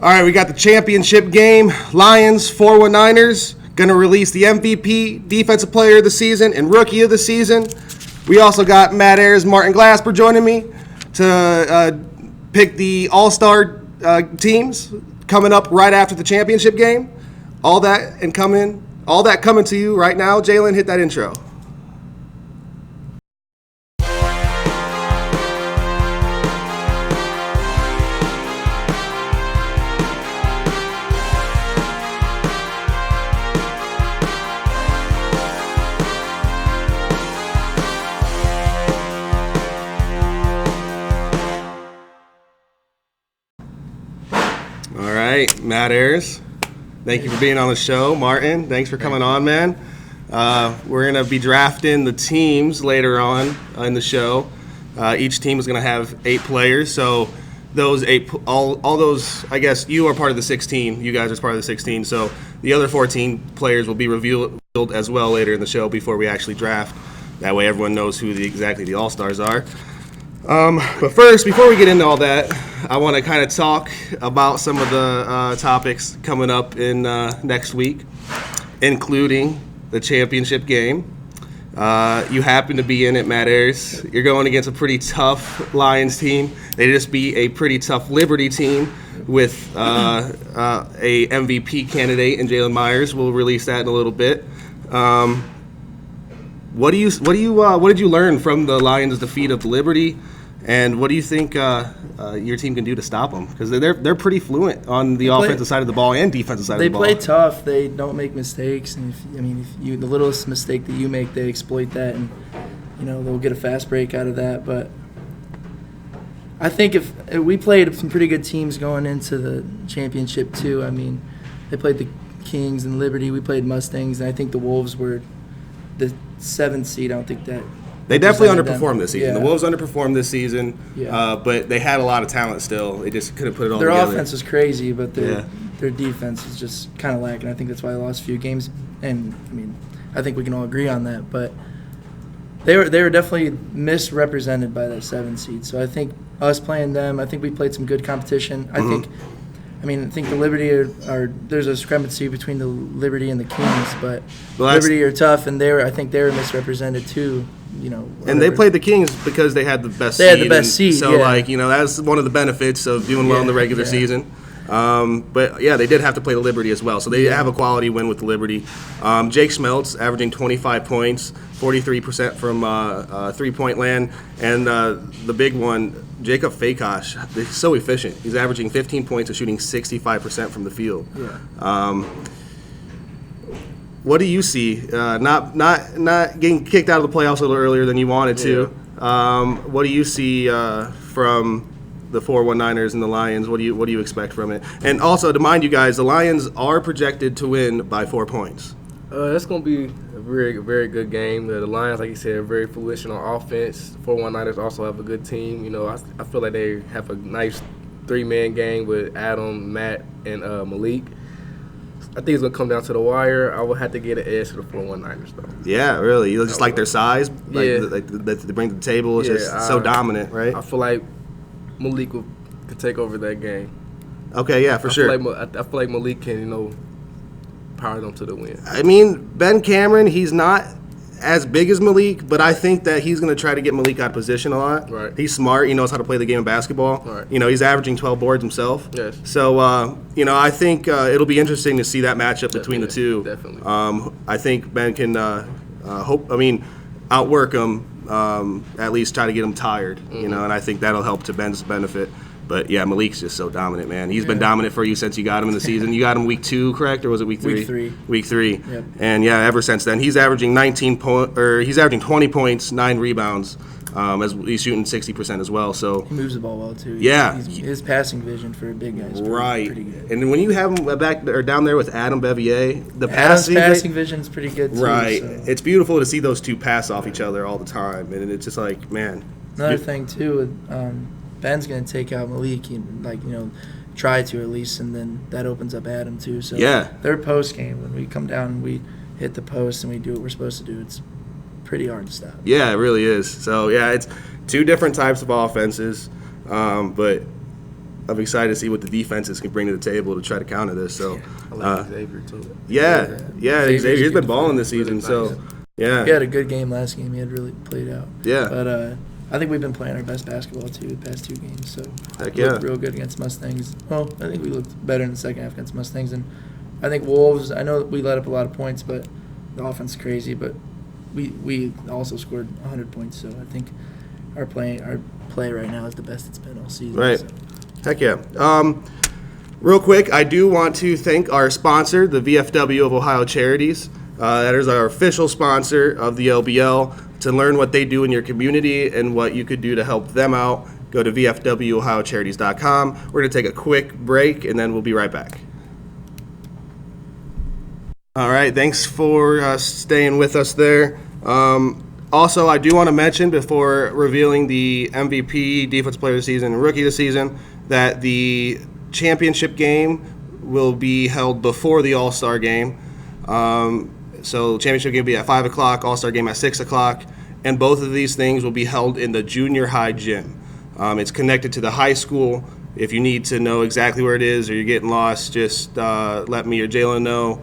All right, we got the championship game. Lions, 419ers, going to release the MVP, Defensive Player of the Season, and Rookie of the Season. We also got Matt Ayers, Martin Glasper joining me to pick the All-Star teams coming up right after the championship game. All that coming to you right now. Jalen, hit that intro. All right, Matt Ayers, thank you for being on the show. Martin, thanks for coming on, man. We're going to be drafting the teams later on in the show. Each team is going to have 8 players, so those 8, all those, I guess you are part of the 16. You guys are part of the 16, so the other 14 players will be revealed as well later in the show before we actually draft. That way everyone knows who exactly the All-Stars are. But first, before we get into all that, I want to kind of talk about some of the topics coming up in next week, including the championship game. You happen to be in it, Matt Ayers. You're going against a pretty tough Lions team. They just beat a pretty tough Liberty team with a MVP candidate in Jalen.myers. We'll release that in a little bit. What did you learn from the Lions' defeat of Liberty? And what do you think your team can do to stop them? Because they're pretty fluent on the offensive side of the ball and defensive side of the ball. They play tough. They don't make mistakes. And if the littlest mistake that you make, they exploit that, and they'll get a fast break out of that. But I think if we played some pretty good teams going into the championship too. I mean, they played the Kings and Liberty. We played Mustangs, and I think the Wolves were the 7th seed. I don't think that. They definitely underperformed this season. Yeah. The Wolves underperformed this season, yeah. But they had a lot of talent still. They just couldn't put it all together. Their offense was crazy, but their defense is just kind of lacking. I think that's why they lost a few games. And, I think we can all agree on that. But they were definitely misrepresented by that 7 seed. So I think us playing them, I think we played some good competition. I think the Liberty there's a discrepancy between the Liberty and the Kings, but Liberty are tough, and I think they were misrepresented too. And they played the Kings because they had the best seed. They had the best seed, so, that's one of the benefits of doing well in the regular season. But, they did have to play the Liberty as well. So they have a quality win with the Liberty. Jake Schmeltz averaging 25 points, 43% from three-point land. And the big one, Jacob Fakosh, he's so efficient. He's averaging 15 points and shooting 65% from the field. Yeah. What do you see? Not getting kicked out of the playoffs a little earlier than you wanted to. What do you see from the 419ers and the Lions? What do you expect from it? And also, to mind you guys, the Lions are projected to win by 4 points. It's going to be a very, very good game. The Lions, like you said, are very foolish on offense. The 419ers also have a good team. I feel like they have a nice 3-man game with Adam, Matt, and Malik. I think it's going to come down to the wire. I will have to get an edge to the 419ers, though. Yeah, really. You just like their size? That they bring to the table. It's just so dominant, right? I feel like Malik could take over that game. Okay, yeah, for sure. I feel like Malik can, power them to the win. Ben Cameron, he's not as big as Malik, but I think that he's going to try to get Malik out of position a lot. Right. He's smart. He knows how to play the game of basketball. Right. He's averaging 12 boards himself. Yes. So, I think it'll be interesting to see that matchup between the two. Definitely. I think Ben can outwork him, at least try to get him tired, and I think that'll help to Ben's benefit. But, Malik's just so dominant, man. He's been dominant for you since you got him in the season. You got him week 2, correct? Or was it week 3? Week 3. Week 3. Yep. And, ever since then, he's averaging 20 points, 9 rebounds, as he's shooting 60% as well. So he moves the ball well, too. Yeah. His passing vision for a big guy is pretty good. And when you have him back or down there with Adam Bevier, the passing vision is pretty good, too. Right. So. It's beautiful to see those two pass off each other all the time. And it's just like, man. Another thing, too, Ben's going to take out Malik, try to at least, and then that opens up Adam too. So their post game, when we come down and we hit the post and we do what we're supposed to do, it's pretty hard to stop. Yeah, it really is. So, it's 2 different types of offenses, but I'm excited to see what the defenses can bring to the table to try to counter this. So, I like Xavier too. yeah, Xavier's been balling this season. Really So, nice. yeah. He had a good game last game. He had really played out. Yeah. But I think we've been playing our best basketball too the past 2 games. So Heck we looked yeah. real good against Mustangs. Well, I think we looked better in the second half against Mustangs, and I think Wolves. I know we let up a lot of points, but the offense is crazy. But we also scored 100 points. So I think our play right now is the best it's been all season. Right. So. Heck yeah. Real quick, I do want to thank our sponsor, the VFW of Ohio Charities. That is our official sponsor of the LBL. To learn what they do in your community and what you could do to help them out, go to vfwohiocharities.com. We're going to take a quick break, and then we'll be right back. All right, thanks for staying with us there. Also, I do want to mention before revealing the MVP, Defensive Player of the Season, and Rookie of the Season, that the championship game will be held before the All-Star game. So championship game will be at 5 o'clock, All-Star game at 6 o'clock, and both of these things will be held in the junior high gym. It's connected to the high school. If you need to know exactly where it is or you're getting lost, just let me or Jalen know.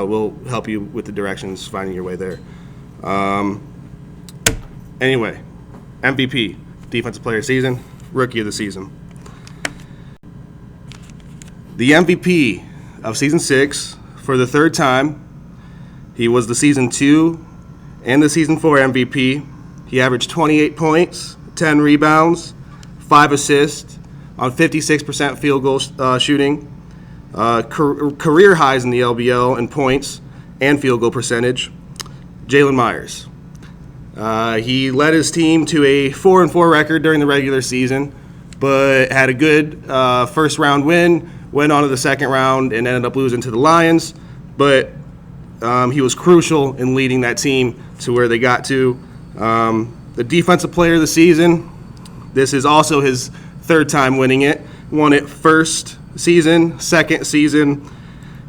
We'll help you with the directions, finding your way there. Anyway, MVP, Defensive Player of the Season, Rookie of the Season. The MVP of Season 6 for the 3rd time. He was the Season 2 and the Season 4 MVP. He averaged 28 points, 10 rebounds, 5 assists on 56% field goal shooting. Career highs in the LBL in points and field goal percentage. Jalen Myers. He led his team to a 4-4 record during the regular season, but had a good first round win, went on to the second round, and ended up losing to the Lions. But he was crucial in leading that team to where they got to. The Defensive Player of the Season, this is also his 3rd time winning it. Won it first season, second season.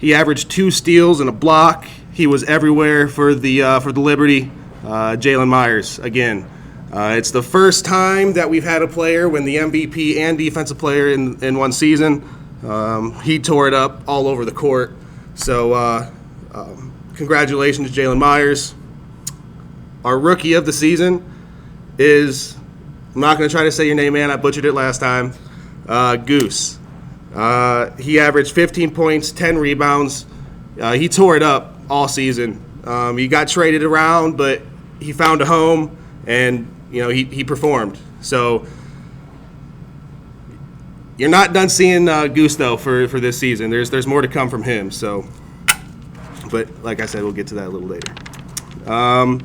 He averaged 2 steals and a block. He was everywhere for the Liberty. Jalen Myers again. It's the first time that we've had a player win the MVP and Defensive Player in one season. He tore it up all over the court. So congratulations, Jalen Myers. Our Rookie of the Season is, I'm not going to try to say your name, man. I butchered it last time. Goose. He averaged 15 points, 10 rebounds. He tore it up all season. He got traded around, but he found a home, and he performed. So you're not done seeing Goose though for this season. There's more to come from him. So, but like I said, we'll get to that a little later.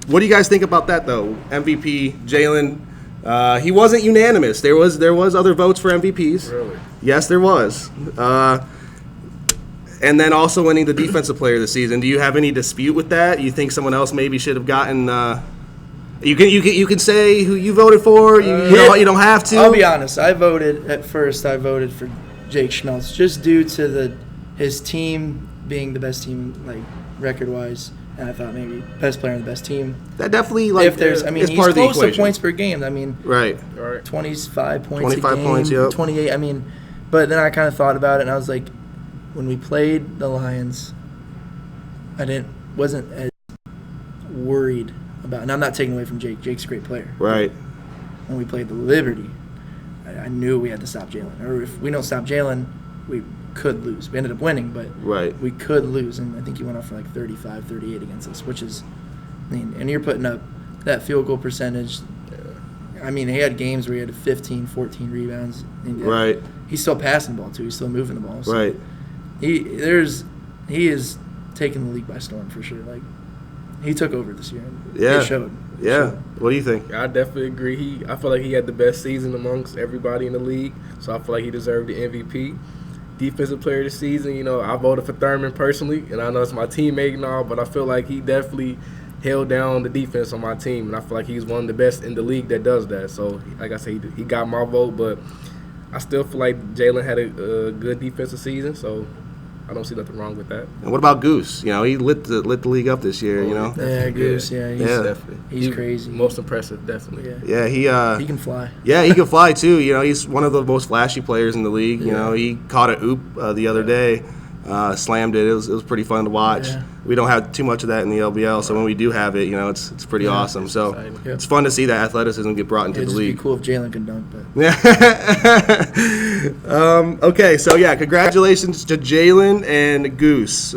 What do you guys think about that though? MVP Jalen. He wasn't unanimous. There was other votes for MVPs. Really? Yes, there was. And then also winning the Defensive Player of the Season. Do you have any dispute with that? You think someone else maybe should have gotten? You can say who you voted for. You don't have to. I'll be honest. I voted for Jake Schmelz just due to his team being the best team like record wise. And I thought maybe best player on the best team. That definitely if there's, I mean, is he's part of the close to equation. points per game. I mean, right. 25 points 25 a game, points, yep. 28. I mean, but then I kind of thought about it, and I was like, when we played the Lions, wasn't as worried about. And I'm not taking away from Jake. Jake's a great player. Right. When we played the Liberty, I knew we had to stop Jalen. Or if we don't stop Jalen, we could lose. We ended up winning, but we could lose. And I think he went off for like 35, 38 against us, which is, I mean, and you're putting up that field goal percentage. I mean, he had games where he had 15, 14 rebounds. Right. He's still passing the ball, too. He's still moving the ball. So right. He is taking the league by storm for sure. Like, he took over this year. Yeah. It showed. Yeah. What do you think? I definitely agree. I feel like he had the best season amongst everybody in the league, so I feel like he deserved the MVP. Defensive Player of the Season, I voted for Thurman personally, and I know it's my teammate and all, but I feel like he definitely held down the defense on my team, and I feel like he's one of the best in the league that does that. So, like I said, he got my vote, but I still feel like Jalen had a good defensive season, so I don't see nothing wrong with that. And what about Goose? You know, he lit the league up this year. You know. Yeah, Goose. Yeah, he's crazy. Most impressive, definitely. Yeah, he can fly. Yeah, he can fly too. You know, he's one of the most flashy players in the league. You know, he caught a oop the other day, slammed it. It was pretty fun to watch. Yeah. We don't have too much of that in the LBL, so when we do have it, you know, it's pretty awesome. So it's fun to see that athleticism get brought into the league. It'd be cool if Jalen could dunk, but okay, so yeah, congratulations to Jalen and Goose.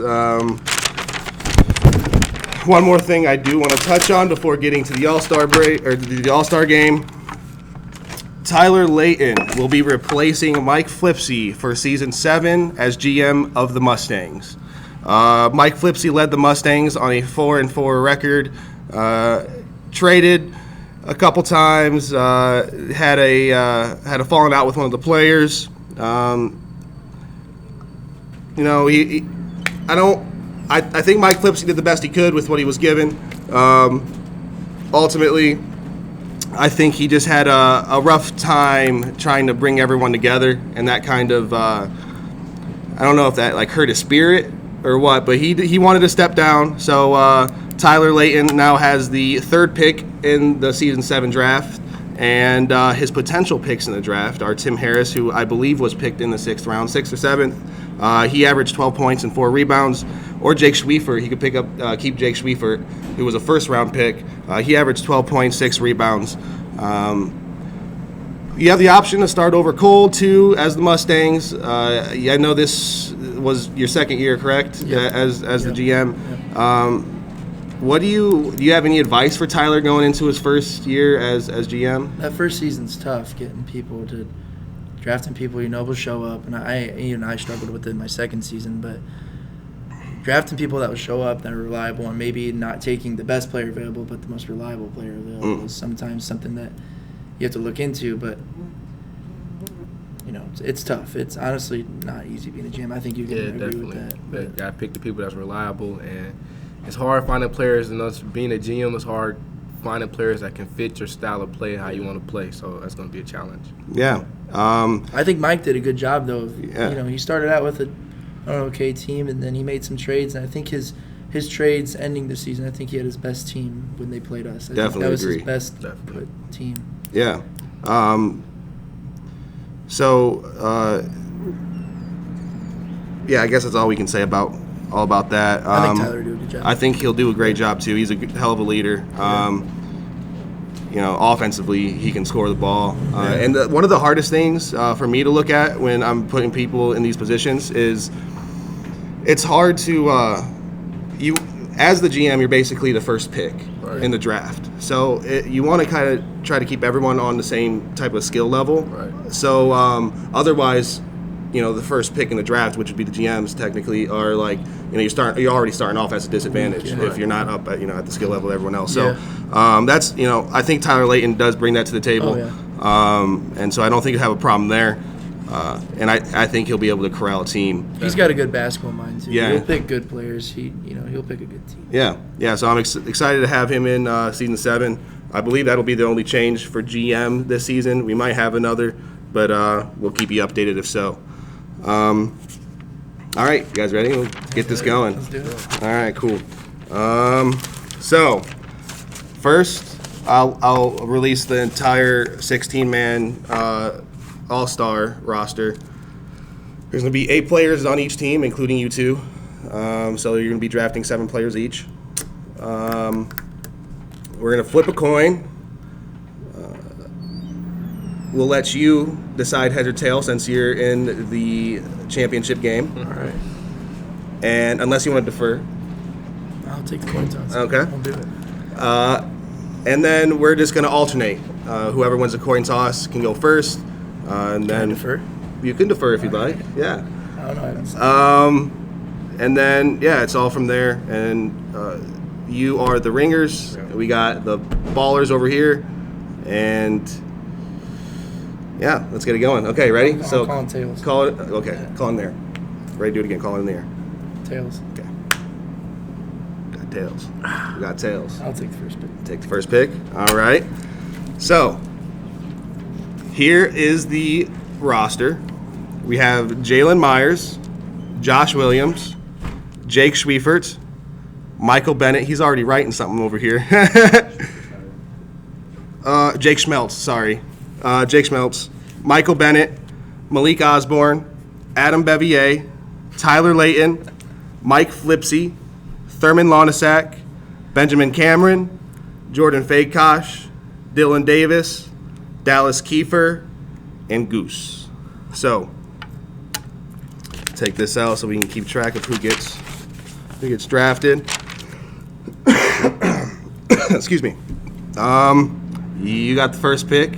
One more thing I do want to touch on before getting to the All-Star break or the All-Star game. Tyler Layton will be replacing Mike Flipsy for Season 7 as GM of the Mustangs. Mike Flipsy led the Mustangs on a 4-4 record, traded a couple times, had a falling out with one of the players. You know, I think Mike Flipsy did the best he could with what he was given. Ultimately, I think he just had a rough time trying to bring everyone together, and that kind of I don't know if that like hurt his spirit or what, but he wanted to step down. So Tyler Layton now has the 3rd pick in the Season 7 draft, and his potential picks in the draft are Tim Harris, who I believe was picked in the 6th round, 6th or 7th. He averaged 12 points and 4 rebounds. Or Jake Schwiefer. He could keep Jake Schwiefer, who was a 1st-round pick. He averaged 12 points, 6 rebounds. You have the option to start over Cole, too, as the Mustangs. I know this was your 2nd year, correct, as the GM. What do you have any advice for Tyler going into his 1st year as GM? That first season's tough, drafting people you know will show up. And I struggled with it in my 2nd season, but drafting people that will show up, that are reliable, and maybe not taking the best player available, but the most reliable player available is sometimes something that you have to look into. But you know, it's tough. It's honestly not easy being a GM. I think you can agree with that. You got to pick the people that's reliable, and it's hard finding players. And being a GM, it's hard finding players that can fit your style of play, how you want to play. So that's going to be a challenge. Yeah. I think Mike did a good job, though. You know, he started out with an okay team, and then he made some trades. And I think his trades ending the season, I think he had his best team when they played us. I think that was his best put team. Yeah. I guess that's all we can say about that. I think Tyler will do a good job. I think he'll do a great job too. He's a hell of a leader. You know, offensively, he can score the ball. And one of the hardest things for me to look at when I'm putting people in these positions is it's hard to you as the GM, you're basically the 1st pick in the draft. So you want to kind of try to keep everyone on the same type of skill level. Right. So otherwise, you know, the 1st pick in the draft, which would be the GMs, technically, are like, you know, you're already starting off as a disadvantage if you're not up at, you know, at the skill level of everyone else. So that's, you know, I think Tyler Layton does bring that to the table. And so I don't think you'll have a problem there. And I think he'll be able to corral a team. He's got a good basketball mind too. Yeah. He'll pick good players. He'll pick a good team. Yeah. So I'm excited to have him in Season 7. I believe that'll be the only change for GM this season. We might have another, but we'll keep you updated if so. All right, you guys ready? Let's get this going. Let's do it. All right, cool. So first, I'll release the entire 16-man all-star roster. There's going to be 8 players on each team, including you two. So you're going to be drafting 7 players each. We're going to flip a coin. We'll let you decide heads or tails since you're in the championship game. All right. And unless you want to defer. I'll take the coin toss. Okay. I'll do it. And then we're just going to alternate. Whoever wins the coin toss can go first. And Can I then defer? You can defer if you'd like. Yeah. I don't know. I don't see. And then, it's all from there. And you are the ringers. We got the ballers over here. And, let's get it going. Okay, ready? I'm calling tails. Call it. Okay, call in there. Ready? Do it again. Call it in the air. Tails. Okay. Got tails. We got tails. I'll take the first pick. Take the first pick. All right. So, here is the roster. We have Jalen Myers, Josh Williams, Jake Schwiefert, Michael Bennett. He's already writing something over here. Jake Schmeltz, sorry. Jake Schmeltz, Michael Bennett, Malik Osborne, Adam Bevier, Tyler Layton, Mike Flipsy, Thurman Lonasak, Benjamin Cameron, Jordan Fakosh, Dylan Davis, Dallas Kiefer, and Goose. So, take this out so we can keep track of who gets drafted. Excuse me. You got the first pick.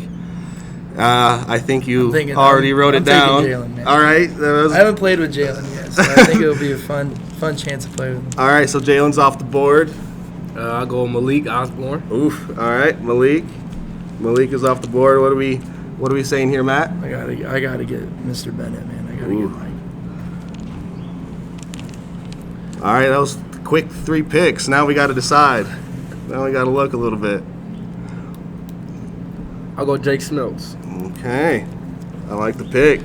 I think you already wrote it down. Jalen, man. All right. I haven't played with Jalen yet, so I think it'll be a fun chance to play with him. All right, so Jalen's off the board. I'll go Malik Osborne. Oof. All right, Malik. Malik is off the board. What are we saying here, Matt? I gotta get Mr. Bennett, man. I gotta get Mike. All right, that was quick 3 picks. Now we got to decide. Now we got to look a little bit. I'll go Jake Schmeltz. Okay, I like the pick.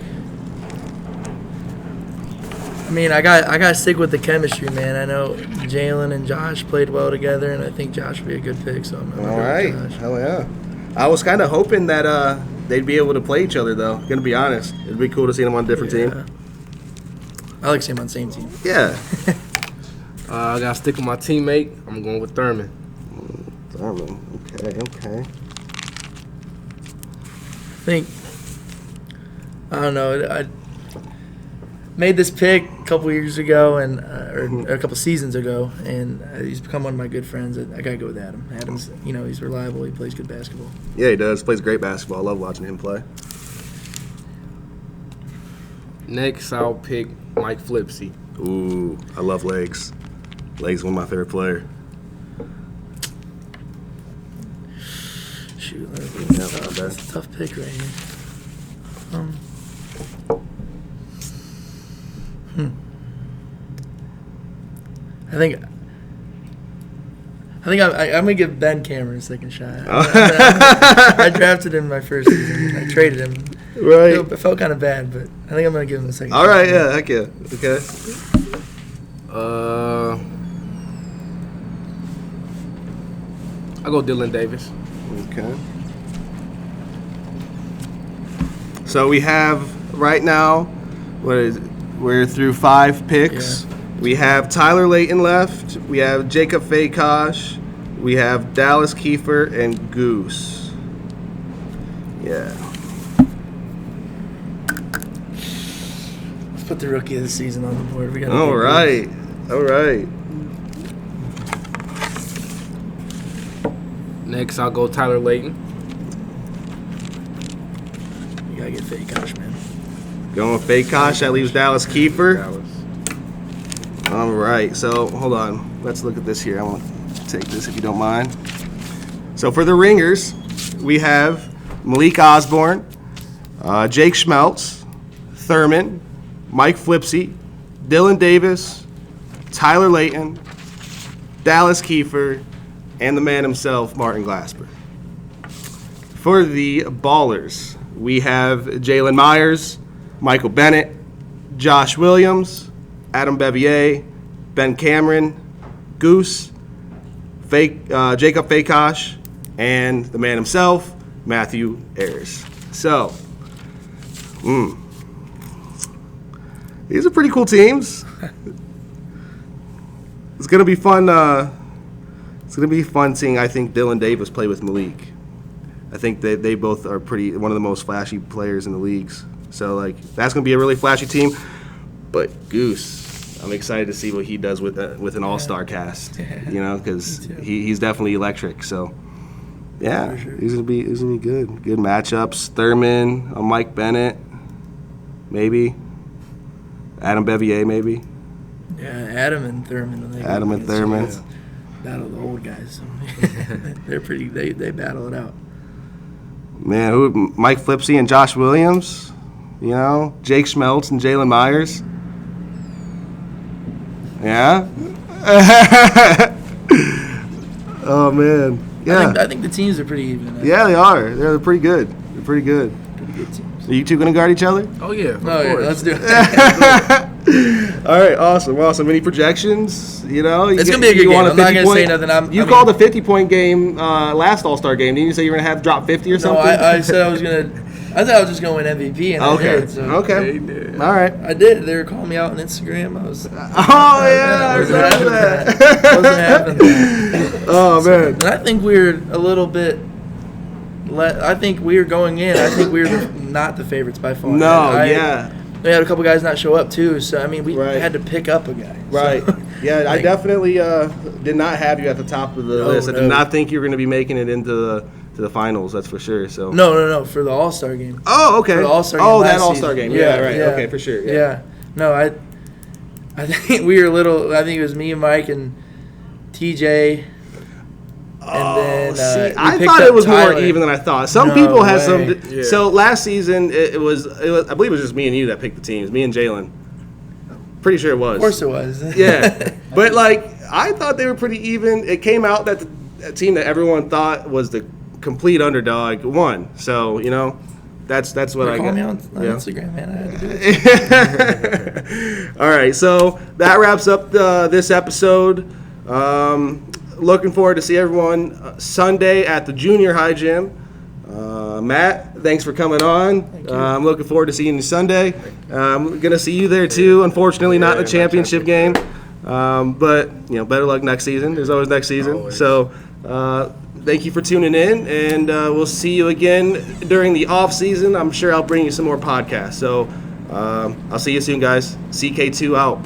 I mean, I got to stick with the chemistry, man. I know Jalen and Josh played well together, and I think Josh would be a good pick. So I'm gonna All go with right, Josh. hell yeah. I was kind of hoping that they'd be able to play each other, though. Gonna be honest, it'd be cool to see them on a different team. I like seeing them on the same team. Yeah. I got to stick with my teammate. I'm going with Thurman. Thurman. Okay. I don't know. I made this pick a couple years ago, and or a couple seasons ago, and he's become one of my good friends. I gotta go with Adam. Adam's, he's reliable. He plays good basketball. Yeah, he does. Plays great basketball. I love watching him play. Next, I'll pick Mike Flipsy. Ooh, I love Legs. Legs is one of my favorite players. Shoot, Yeah, not bad. that's a tough pick right here. I think I'm gonna give Ben Cameron a second shot. I drafted him my first season. I traded him. Right. It felt kind of bad, but I think I'm gonna give him a second. All shot. right, yeah, heck yeah. Okay. I'll go Dylan Davis. Okay. So we have right now, we're through 5 picks. Yeah. We have Tyler Layton left. We have Jacob Fakosh. We have Dallas Kiefer and Goose. Yeah. Let's put the rookie of the season on the board. We got. All right. Next, I'll go Tyler Layton. You gotta get Fakosh, man. Going with Fakosh. That leaves Dallas Kiefer. Dallas. All right, so hold on. Let's look at this here. I want to take this if you don't mind. So for the ringers, we have Malik Osborne, Jake Schmeltz, Thurman, Mike Flipsy, Dylan Davis, Tyler Layton, Dallas Kiefer, and the man himself, Martin Glasper. For the ballers, we have Jalen.myers, Michael Bennett, Josh Williams, Adam Bevier, Ben Cameron, Goose, Jacob Fakosh, and the man himself, Matthew Ayers. So, these are pretty cool teams. It's gonna be fun. It's gonna be fun seeing, I think, Dylan Davis play with Malik. I think they both are one of the most flashy players in the leagues. So that's gonna be a really flashy team. But Goose, I'm excited to see what he does with an all-star cast. Because he's definitely electric. So yeah, For sure. these gonna be good matchups. Thurman, Mike Bennett, maybe Adam Bevier, maybe. Yeah, Adam and Thurman. Adam and Thurman. Battle the old guys. They're pretty. They battle it out. Man, Mike Flipsy and Josh Williams. Jake Schmeltz and Jalen.myers. Yeah. Oh man. Yeah. I think the teams are pretty even. Yeah, they are. They're pretty good. Pretty good Pretty good teams. Are you two gonna guard each other? Oh, yeah. Of Oh, yeah, course. let's do it. All right, awesome. Any projections? You know, It's gonna be a good game. I'm not gonna say nothing. You called a 50-point game last All-Star game. Didn't you say you were gonna have drop 50 or No, something? I said I was gonna. I thought I was just gonna win MVP. And I did, so. Okay. All right. I did. They were calling me out on Instagram. I was. Oh yeah, I remember that. Wasn't having that. Oh man. And I think we're a little bit. I think we were going in. I think we were not the favorites by far. No, yeah. We had a couple guys not show up too, so I mean we Right. had to pick up a guy. Right. So, Yeah, I definitely did not have you at the top of the list. I did no. not think you were going to be making it into the finals. That's for sure. So. No, for the All-Star game. Oh, okay. For the All-Star game Oh, that last All-Star season. game. Yeah, right. Okay, for sure. Yeah. No, I think we were little. I think it was me and Mike and TJ. And then I picked thought up it was Tyler. more even than I thought. Some No people had way. some. So last season, it was. I believe it was just me and you that picked the teams. Me and Jalen. Pretty sure it was. Of course it was. Yeah, but like I thought they were pretty even. It came out that the team that everyone thought was the complete underdog won. So you know, that's what I Call got. me on Yeah. Instagram, man. I had to do it. All right, so that wraps up this episode. Looking forward to see everyone Sunday at the junior high gym. Matt, thanks for coming on. I'm looking forward to seeing you Sunday. I'm gonna see you there too. Unfortunately, not in the championship game, but you know, better luck next season. There's always next season. Always. So, thank you for tuning in, and we'll see you again during the off season. I'm sure I'll bring you some more podcasts. So, I'll see you soon, guys. CK2 out.